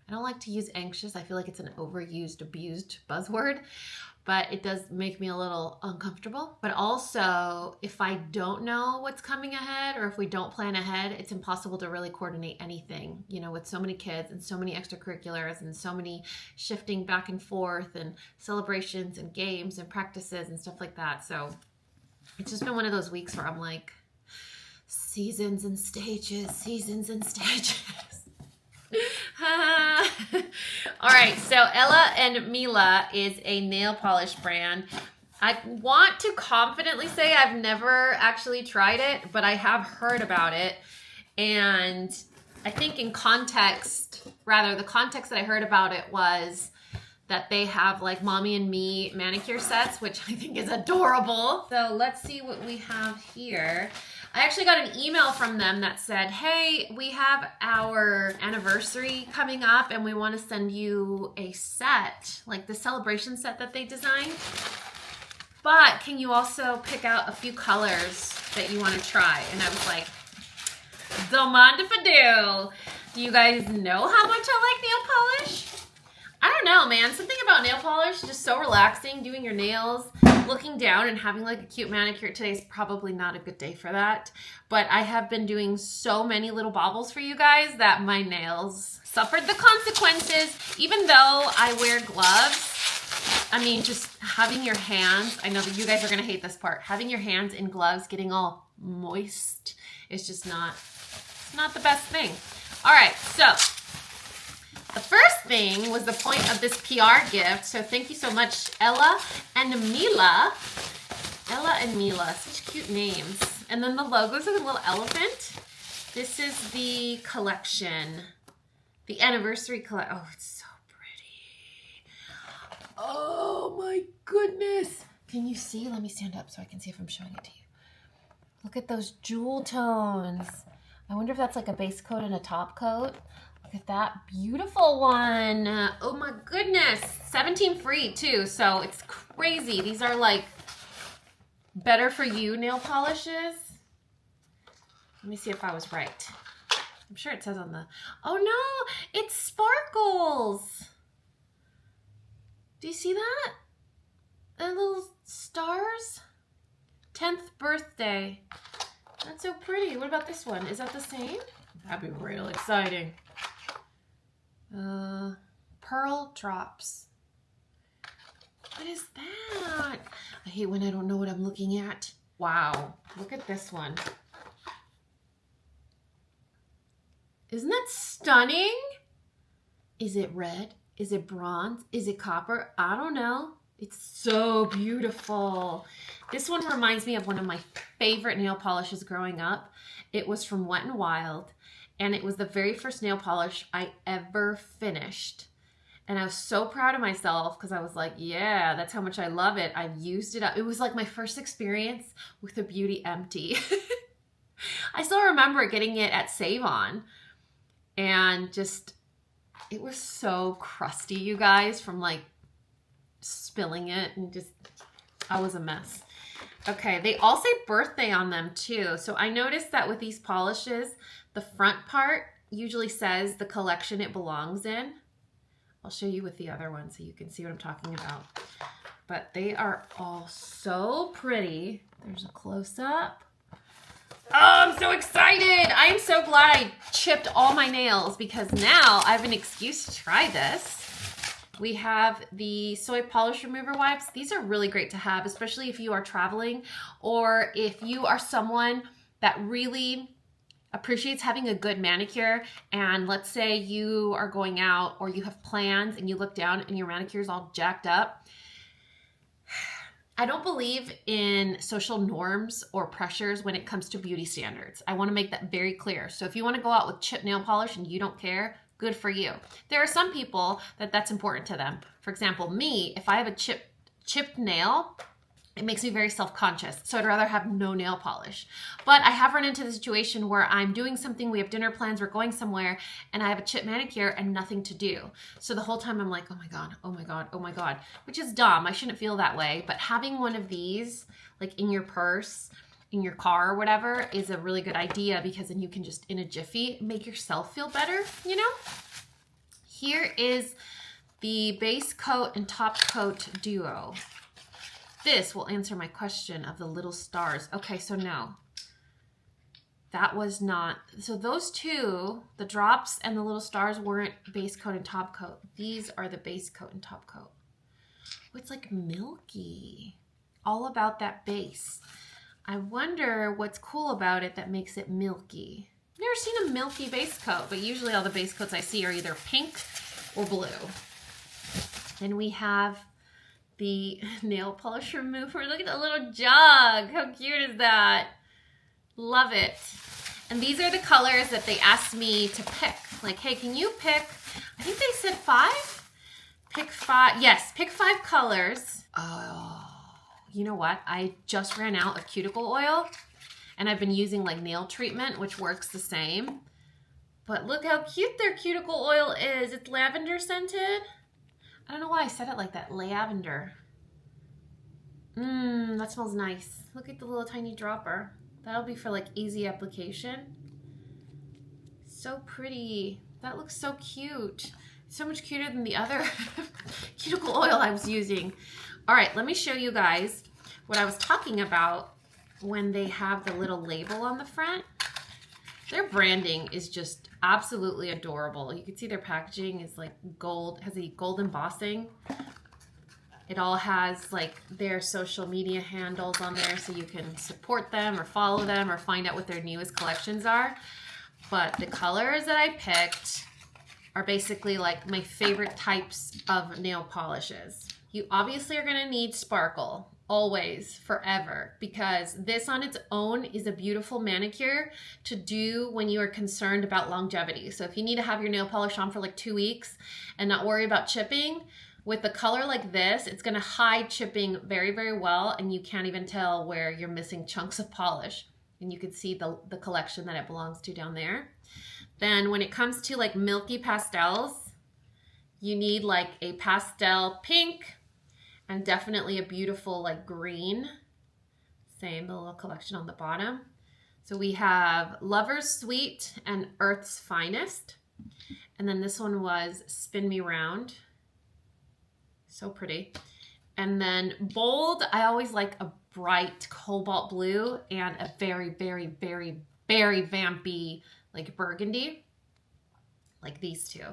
I don't like to use anxious. I feel like it's an overused, abused buzzword, but it does make me a little uncomfortable. But also, if I don't know what's coming ahead, or if we don't plan ahead, it's impossible to really coordinate anything, you know, with so many kids and so many extracurriculars and so many shifting back and forth and celebrations and games and practices and stuff like that. So it's just been one of those weeks where I'm like, seasons and stages, seasons and stages. All right, so Ella and Mila is a nail polish brand. I want to confidently say I've never actually tried it, but I have heard about it. And I think the context that I heard about it was that they have like Mommy and Me manicure sets, which I think is adorable. So let's see what we have here. I actually got an email from them that said, hey, we have our anniversary coming up and we want to send you a set, like the celebration set that they designed. But can you also pick out a few colors that you want to try? And I was like, demande if I do. Do you guys know how much I like nail polish? I don't know, man. Something about nail polish, just so relaxing, doing your nails, looking down and having like a cute manicure. Today is probably not a good day for that. But I have been doing so many little bobbles for you guys that my nails suffered the consequences. Even though I wear gloves, I mean, just having your hands, I know that you guys are going to hate this part, having your hands in gloves, getting all moist is just not the best thing. All right, so the first thing was the point of this PR gift. So thank you so much, Ella and Mila. Ella and Mila, such cute names. And then the logo's like a little elephant. This is the collection, the anniversary collection. Oh, it's so pretty. Oh my goodness. Can you see? Let me stand up so I can see if I'm showing it to you. Look at those jewel tones. I wonder if that's like a base coat and a top coat. Look at that beautiful one. Oh my goodness. 17 free too, so it's crazy. These are like better for you nail polishes. Let me see if I was right. I'm sure it says on the, oh no, it sparkles. Do you see that? The little stars? 10th birthday. That's so pretty. What about this one? Is that the same? That'd be real exciting. Pearl drops. What is that? I hate when I don't know what I'm looking at. Wow, look at this one. Isn't that stunning? Is it red? Is it bronze? Is it copper? I don't know. It's so beautiful. This one reminds me of one of my favorite nail polishes growing up. It was from Wet n Wild, and it was the very first nail polish I ever finished. And I was so proud of myself because I was like, yeah, that's how much I love it. I've used it up. It was like my first experience with a beauty empty. I still remember getting it at Save On, and just, it was so crusty, you guys, from like spilling it, and just, I was a mess. Okay, they all say birthday on them too. So I noticed that with these polishes, the front part usually says the collection it belongs in. I'll show you with the other one so you can see what I'm talking about. But they are all so pretty. There's a close-up. Oh, I'm so excited. I'm so glad I chipped all my nails because now I have an excuse to try this. We have the soy polish remover wipes. These are really great to have, especially if you are traveling or if you are someone that really appreciates having a good manicure, and let's say you are going out or you have plans and you look down and your manicure is all jacked up. I don't believe in social norms or pressures when it comes to beauty standards. I want to make that very clear. So if you want to go out with chip nail polish and you don't care, good for you. There are some people that that's important to them. For example, me, if I have a chipped nail, it makes me very self-conscious. So I'd rather have no nail polish. But I have run into the situation where I'm doing something, we have dinner plans, we're going somewhere, and I have a chip manicure and nothing to do. So the whole time I'm like, oh my God, oh my God, oh my God, which is dumb. I shouldn't feel that way. But having one of these like in your purse, in your car or whatever is a really good idea, because then you can just in a jiffy make yourself feel better, you know? Here is the base coat and top coat duo. This will answer my question of the little stars. Okay, so no. That was not, so those two, the drops and the little stars weren't base coat and top coat. These are the base coat and top coat. Oh, it's like milky. All about that base. I wonder what's cool about it that makes it milky. I've never seen a milky base coat, but usually all the base coats I see are either pink or blue. Then we have the nail polish remover. Look at the little jug. How cute is that? Love it. And these are the colors that they asked me to pick. Like, hey, can you pick, I think they said 5? Pick 5. Yes, pick 5 colors. Oh, you know what? I just ran out of cuticle oil, and I've been using like nail treatment, which works the same. But look how cute their cuticle oil is. It's lavender scented. I don't know why I said it like that. Lavender. That smells nice. Look at the little tiny dropper. That'll be for like easy application. So pretty. That looks so cute. So much cuter than the other cuticle oil I was using. All right, let me show you guys what I was talking about when they have the little label on the front. Their branding is just absolutely adorable. You can see their packaging is like gold, has a gold embossing. It all has like their social media handles on there so you can support them or follow them or find out what their newest collections are. But the colors that I picked are basically like my favorite types of nail polishes. You obviously are gonna need sparkle. Always, forever, because this on its own is a beautiful manicure to do when you are concerned about longevity. So if you need to have your nail polish on for like 2 weeks and not worry about chipping, with a color like this, it's gonna hide chipping very, very well, and you can't even tell where you're missing chunks of polish. And you can see the collection that it belongs to down there. Then when it comes to like milky pastels, you need like a pastel pink, and definitely a beautiful like green. Same, the little collection on the bottom. So we have Lover's Sweet and Earth's Finest. And then this one was Spin Me Round. So pretty. And then bold, I always like a bright cobalt blue and a very, very, very, very vampy like burgundy. Like these two.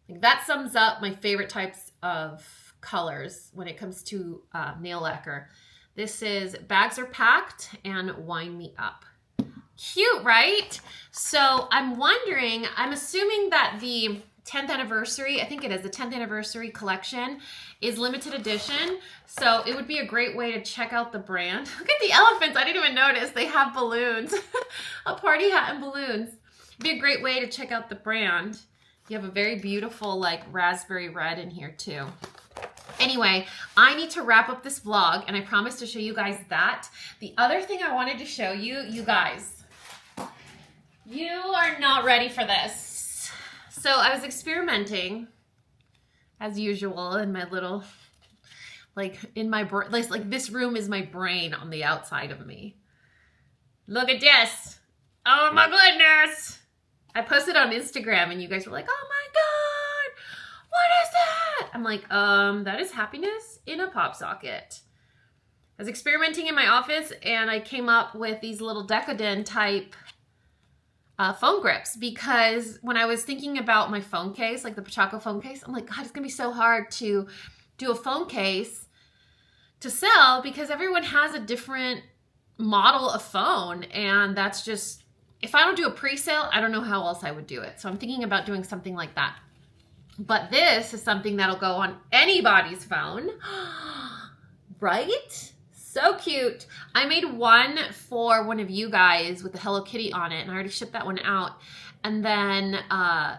Like that sums up my favorite types of colors when it comes to nail lacquer. This is Bags Are Packed and Wind Me Up. Cute, right? So I'm wondering, I'm assuming that the 10th anniversary, I think it is, the 10th anniversary collection is limited edition. So it would be a great way to check out the brand. Look at the elephants. I didn't even notice they have balloons. A party hat and balloons. It'd be a great way to check out the brand. You have a very beautiful like raspberry red in here too. Anyway, I need to wrap up this vlog, and I promised to show you guys that. The other thing I wanted to show you, you guys, you are not ready for this. So I was experimenting, as usual, in my little, like in my, like this room is my brain on the outside of me. Look at this. Oh my goodness. I posted on Instagram, and you guys were like, oh my God, what is that? I'm like, that is happiness in a pop socket. I was experimenting in my office, and I came up with these little Decoden type phone grips, because when I was thinking about my phone case, like the Pachaco phone case, I'm like, God, it's gonna be so hard to do a phone case to sell, because everyone has a different model of phone, and that's just, if I don't do a pre-sale, I don't know how else I would do it. So I'm thinking about doing something like that. But this is something that'll go on anybody's phone, right? So cute. I made one for one of you guys with the Hello Kitty on it, and I already shipped that one out. And then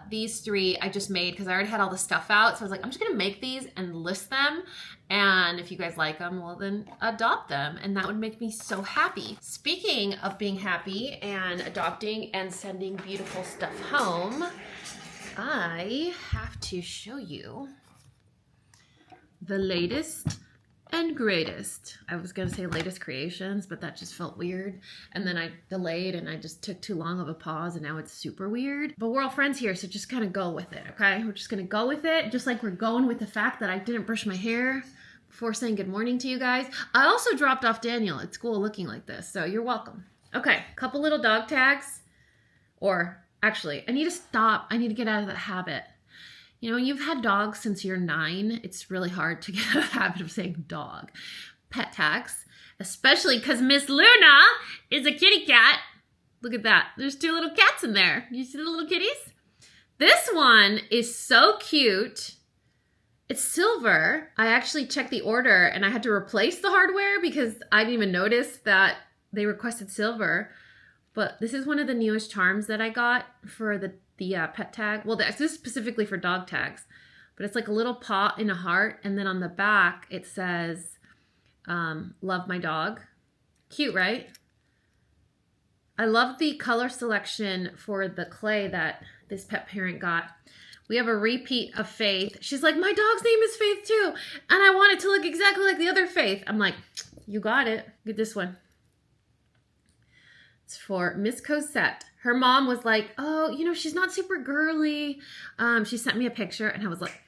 these 3 I just made because I already had all the stuff out. So I was like, I'm just going to make these and list them. And if you guys like them, well, then adopt them. And that would make me so happy. Speaking of being happy and adopting and sending beautiful stuff home, I have to show you the latest and greatest. I was gonna say latest creations, but that just felt weird. And then I delayed and I just took too long of a pause and now it's super weird. But we're all friends here, so just kind of go with it, okay? We're just gonna go with it, just like we're going with the fact that I didn't brush my hair before saying good morning to you guys. I also dropped off Daniel at school looking like this, so you're welcome. Okay, couple little dog tags. Or actually, I need to stop. I need to get out of that habit. You know, you've had dogs since you're 9. It's really hard to get out of the habit of saying dog. Pet tags, especially because Miss Luna is a kitty cat. Look at that. There's 2 little cats in there. You see the little kitties? This one is so cute. It's silver. I actually checked the order and I had to replace the hardware because I didn't even notice that they requested silver. But this is one of the newest charms that I got for the pet tag. Well, this is specifically for dog tags, but it's like a little paw in a heart. And then on the back, it says, love my dog. Cute, right? I love the color selection for the clay that this pet parent got. We have a repeat of Faith. She's like, my dog's name is Faith too. And I want it to look exactly like the other Faith. I'm like, you got it. Get this one. It's for Miss Cosette. Her mom was like, oh, you know, she's not super girly. She sent me a picture and I was like,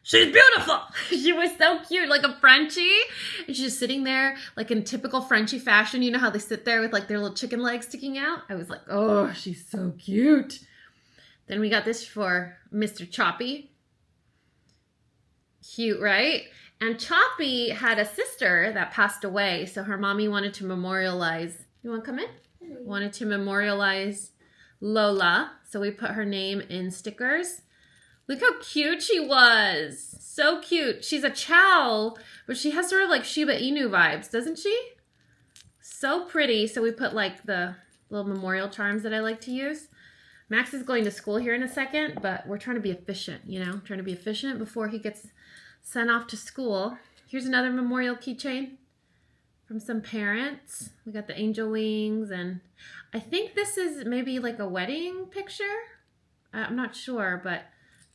she's beautiful. She was so cute, like a Frenchie. And she's just sitting there like in typical Frenchie fashion. You know how they sit there with like their little chicken legs sticking out? I was like, oh, she's so cute. Then we got this for Mr. Choppy. Cute, right? And Choppy had a sister that passed away. So her mommy wanted to memorialize. You want to come in? Wanted to memorialize Lola. So we put her name in stickers. Look how cute she was. So cute. She's a chow, but she has sort of like Shiba Inu vibes, doesn't she? So pretty. So we put like the little memorial charms that I like to use. Max is going to school here in a second, but we're trying to be efficient, you know? Trying to be efficient before he gets sent off to school. Here's another memorial keychain from some parents. We got the angel wings, and I think this is maybe like a wedding picture. I'm not sure, but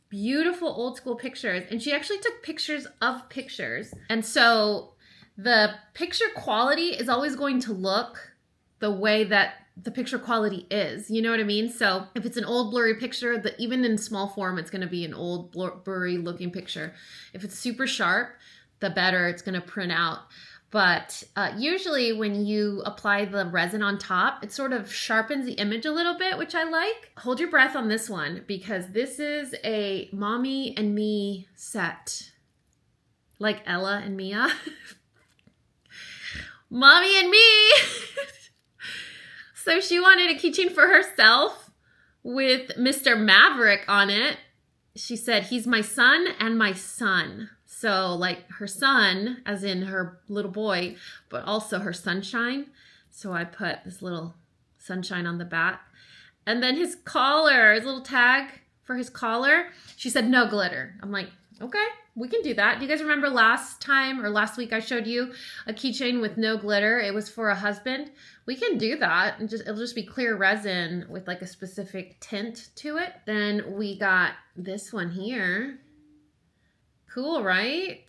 beautiful old school pictures. And she actually took pictures of pictures. And so the picture quality is always going to look the way that the picture quality is. You know what I mean? So if it's an old blurry picture, even in small form, it's going to be an old blurry looking picture. If it's super sharp, the better it's going to print out. But usually when you apply the resin on top, it sort of sharpens the image a little bit, which I like. Hold your breath on this one because this is a mommy and me set. Like Ella and Mia. Mommy and me! So she wanted a keychain for herself with Mr. Maverick on it. She said, he's my son and my son. So like her son, as in her little boy, but also her sunshine. So I put this little sunshine on the back. And then his collar, his little tag for his collar. She said, no glitter. I'm like, okay, we can do that. Do you guys remember last time or last week I showed you a keychain with no glitter? It was for a husband. We can do that. And it'll just be clear resin with like a specific tint to it. Then we got this one here. Cool, right?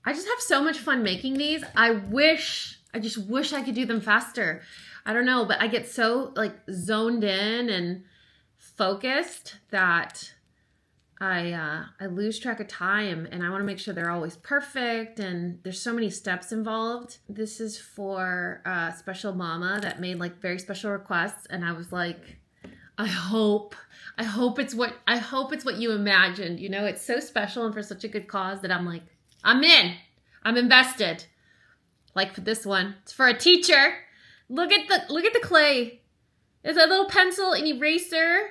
I just have so much fun making these. I just wish I could do them faster. I don't know, but I get so like zoned in and focused that I lose track of time, and I want to make sure they're always perfect, and there's so many steps involved. This is for a special mama that made like very special requests, and I was like, I hope it's what you imagined. You know, it's so special and for such a good cause that I'm like, I'm invested. Like for this one, it's for a teacher. Look at the clay. There's a little pencil, an eraser,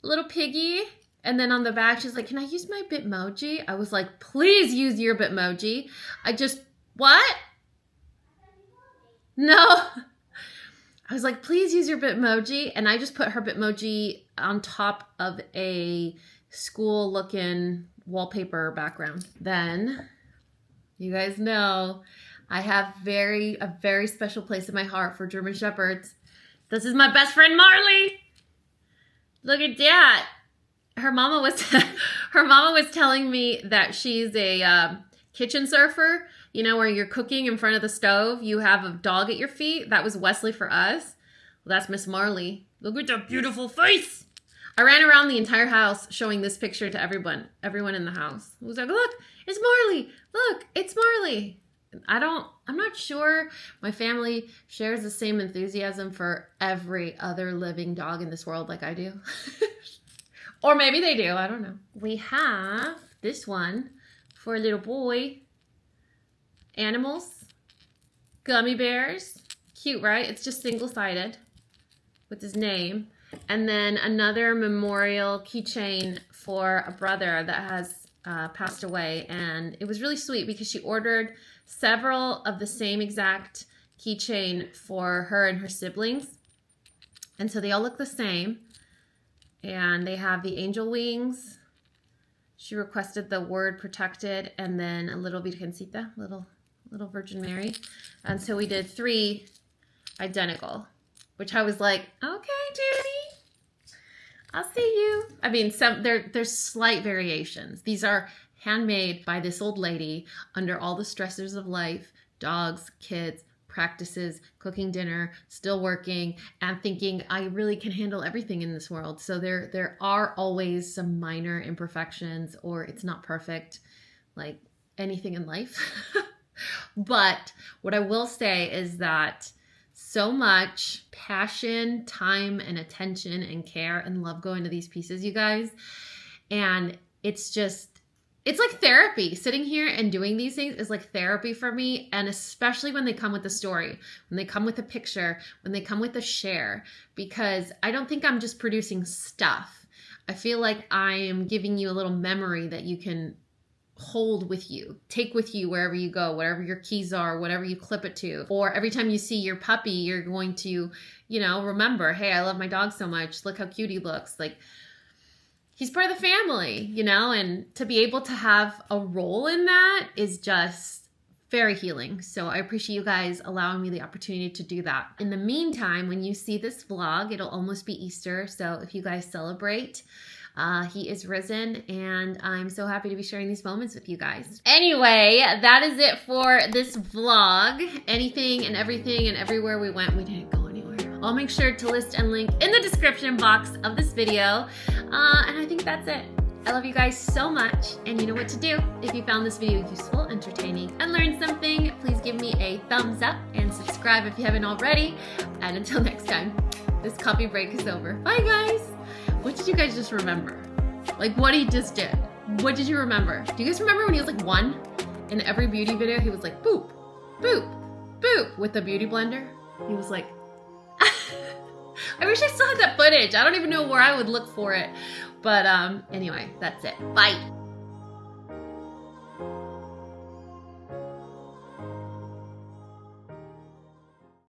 a little piggy. And then on the back, she's like, can I use my Bitmoji? I was like, please use your Bitmoji. What? No. I was like, please use your Bitmoji. And I just put her Bitmoji on top of a school looking wallpaper background. Then you guys know I have a very special place in my heart for German Shepherds. This is my best friend, Marley. Look at that. Her mama was telling me that she's a kitchen surfer. You know, where you're cooking in front of the stove, you have a dog at your feet. That was Wesley for us. Well, that's Miss Marley. Look at that beautiful face. I ran around the entire house showing this picture to everyone in the house. I was like, look, it's Marley. Look, it's Marley. I'm not sure my family shares the same enthusiasm for every other living dog in this world like I do. Or maybe they do, I don't know. We have this one for a little boy. Animals, gummy bears, cute, right? It's just single-sided with his name. And then another memorial keychain for a brother that has passed away. And it was really sweet because she ordered several of the same exact keychain for her and her siblings. And so they all look the same. And they have the angel wings. She requested the word protected and then a little Virgencita, little Virgin Mary. And so we did 3 identical, which I was like, okay, Dani, I'll see you. I mean, there's slight variations. These are handmade by this old lady under all the stressors of life, dogs, kids, practices, cooking dinner, still working, and thinking I really can handle everything in this world. So there are always some minor imperfections, or it's not perfect, like anything in life. But what I will say is that so much passion, time, and attention and care and love go into these pieces, you guys. And it's like therapy. Sitting here and doing these things is like therapy for me. And especially when they come with a story, when they come with a picture, when they come with a share, because I don't think I'm just producing stuff. I feel like I am giving you a little memory that you can hold with you, take with you wherever you go, whatever your keys are, whatever you clip it to. Or every time you see your puppy, you're going to, remember, hey, I love my dog so much. Look how cute he looks. Like, he's part of the family, and to be able to have a role in that is just very healing. So I appreciate you guys allowing me the opportunity to do that. In the meantime, when you see this vlog, it'll almost be Easter. So if you guys celebrate, he is risen, and I'm so happy to be sharing these moments with you guys. Anyway, that is it for this vlog. Anything and everything and everywhere we went, we didn't go anywhere. I'll make sure to list and link in the description box of this video. And I think that's it. I love you guys so much, and you know what to do. If you found this video useful, entertaining, and learned something, please give me a thumbs up and subscribe if you haven't already. And until next time, this coffee break is over. Bye, guys. What did you guys just remember? Like what he just did. What did you remember? Do you guys remember when he was like 1? In every beauty video, he was like, boop, boop, boop, with the beauty blender? He was like, I wish I still had that footage. I don't even know where I would look for it. But anyway, that's it. Bye.